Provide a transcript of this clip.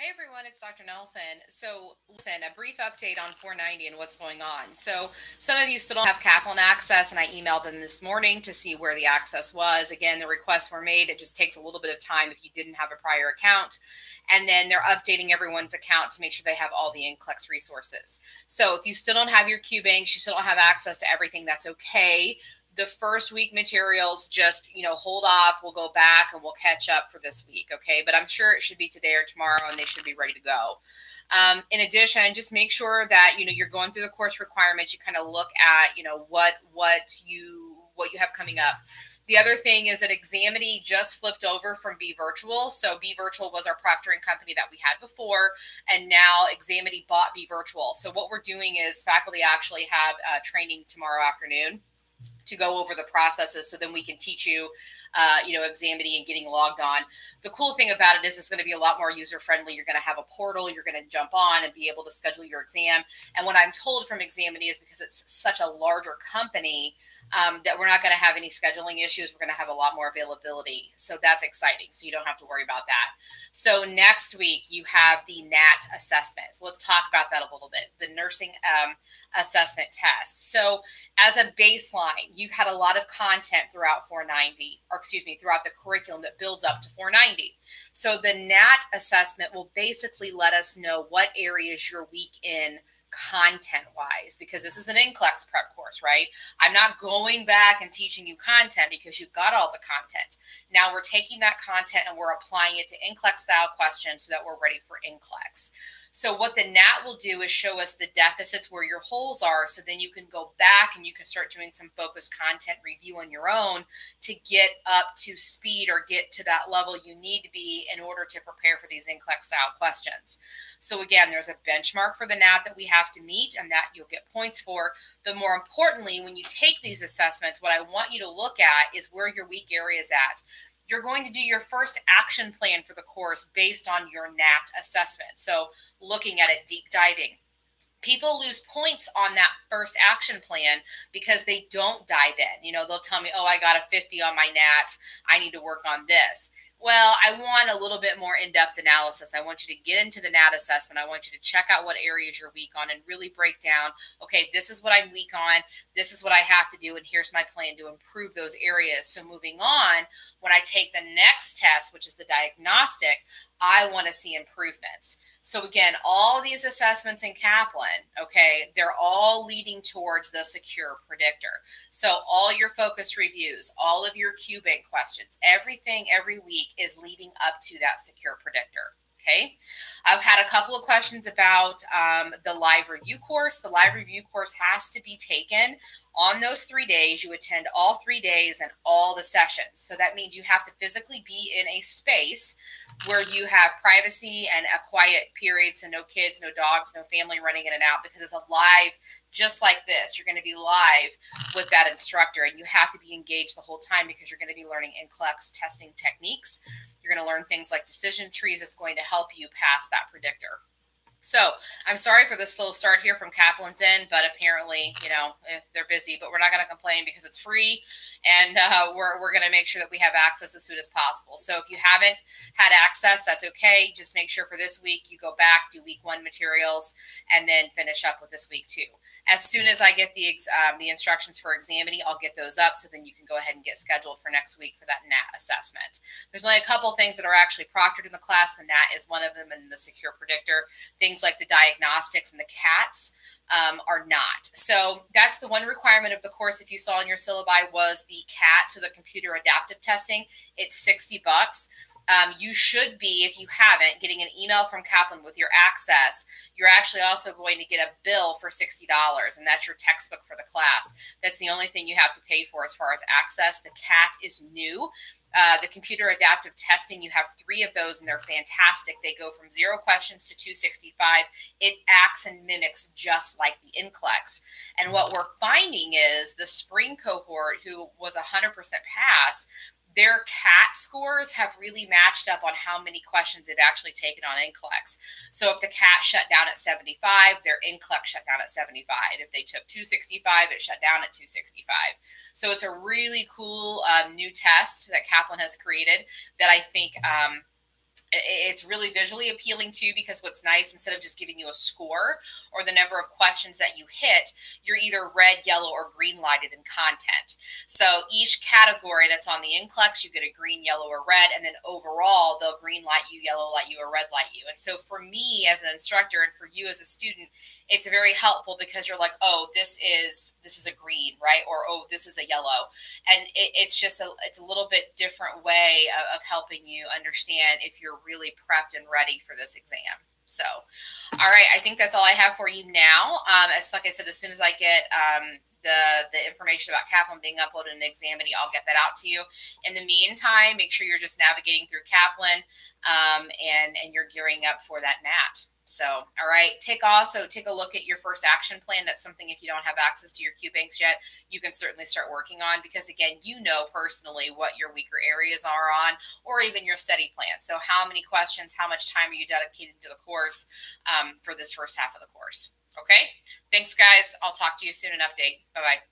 Hey everyone, it's Dr. Nelson. So, listen, a brief update on 490 and what's going on. So, some of you still don't have Kaplan access, and I emailed them this morning to see where the access was. Again, the requests were made. It just takes a little bit of time if you didn't have a prior account. And then they're updating everyone's account to make sure they have all the NCLEX resources. So, if you still don't have your Q banks, you still don't have access to everything, that's okay. The first week materials, just hold off. We'll go back and we'll catch up for this week, okay? But I'm sure it should be today or tomorrow, and they should be ready to go. In addition, just make sure that you're going through the course requirements. You kind of look at what you have coming up. The other thing is that Examity just flipped over from Be Virtual. So Be Virtual was our proctoring company that we had before, and now Examity bought Be Virtual. So what we're doing is faculty actually have training tomorrow afternoon to go over the processes, so then we can teach you, Examity and getting logged on. The cool thing about it is it's going to be a lot more user-friendly. You're going to have a portal. You're going to jump on and be able to schedule your exam. And what I'm told from Examity is because it's such a larger company, that we're not going to have any scheduling issues. We're going to have a lot more availability. So that's exciting. So you don't have to worry about that. So next week, you have the NAT assessment. So let's talk about that a little bit. The nursing assessment test. So as a baseline, you've had a lot of content throughout 490, throughout the curriculum that builds up to 490. So the NAT assessment will basically let us know what areas you're weak in content-wise, because this is an NCLEX prep course, right? I'm not going back and teaching you content because you've got all the content. Now we're taking that content and we're applying it to NCLEX style questions so that we're ready for NCLEX. So what the NAT will do is show us the deficits where your holes are, so then you can go back and you can start doing some focused content review on your own to get up to speed or get to that level you need to be in order to prepare for these NCLEX style questions. So again, there's a benchmark for the NAT that we have to meet, and that you'll get points for. But more importantly, when you take these assessments, what I want you to look at is where your weak area is at. You're going to do your first action plan for the course based on your NAT assessment. So looking at it, deep diving. People lose points on that first action plan because they don't dive in. They'll tell me, oh, I got a 50 on my NAT. I need to work on this. Well, I want a little bit more in-depth analysis. I want you to get into the NAT assessment. I want you to check out what areas you're weak on and really break down, okay, this is what I'm weak on. This is what I have to do, and here's my plan to improve those areas. So moving on, when I take the next test, which is the diagnostic, I want to see improvements. So again, all these assessments in Kaplan, okay, they're all leading towards the secure predictor. So all your focus reviews, all of your Q bank questions, everything every week is leading up to that secure predictor. Okay, I've had a couple of questions about the live review course. The live review course has to be taken on those 3 days. You attend all 3 days and all the sessions. So that means you have to physically be in a space where you have privacy and a quiet period. So no kids, no dogs, no family running in and out, because it's a live, just like this. You're going to be live with that instructor, and you have to be engaged the whole time because you're going to be learning NCLEX testing techniques. You're going to learn things like decision trees. It's going to help you pass that predictor. So I'm sorry for the slow start here from Kaplan's End, but apparently, they're busy, but we're not going to complain because it's free, and we're going to make sure that we have access as soon as possible. So if you haven't had access, that's okay. Just make sure for this week you go back, do week 1 materials, and then finish up with this week 2. As soon as I get the instructions for Examity, I'll get those up, so then you can go ahead and get scheduled for next week for that NAT assessment. There's only a couple things that are actually proctored in the class. The NAT is one of them, and the secure predictor. Things like the diagnostics and the CATs are not. So that's the one requirement of the course. If you saw in your syllabi, was the CAT, so the computer adaptive testing. It's $60. You should be, if you haven't, getting an email from Kaplan with your access. You're actually also going to get a bill for $60, and that's your textbook for the class. That's the only thing you have to pay for as far as access. The CAT is new. The computer adaptive testing, you have 3 of those, and they're fantastic. They go from 0 questions to 265. It acts and mimics just like the NCLEX. And what we're finding is the spring cohort, who was 100% pass, their CAT scores have really matched up on how many questions they've actually taken on NCLEX. So if the CAT shut down at 75, their NCLEX shut down at 75. If they took 265, it shut down at 265. So it's a really cool new test that Kaplan has created that I think it's really visually appealing too, because what's nice, instead of just giving you a score or the number of questions that you hit, you're either red, yellow, or green lighted in content. So each category that's on the NCLEX, you get a green, yellow, or red, and then overall they'll green light you, yellow light you, or red light you. And so for me as an instructor and for you as a student, it's very helpful because you're like, oh, this is a green, right? Or oh, this is a yellow. And it's a little bit different way of helping you understand if you're really prepped and ready for this exam. So, all right, I think that's all I have for you now. As like I said, as soon as I get the information about Kaplan being uploaded in Examity, I'll get that out to you. In the meantime, make sure you're just navigating through Kaplan and you're gearing up for that NAT. So, all right, take a look at your first action plan. That's something, if you don't have access to your Q banks yet, you can certainly start working on, because again, you know personally what your weaker areas are on, or even your study plan. So how many questions, how much time are you dedicating to the course for this first half of the course? Okay, thanks guys. I'll talk to you soon. An update. Bye-bye.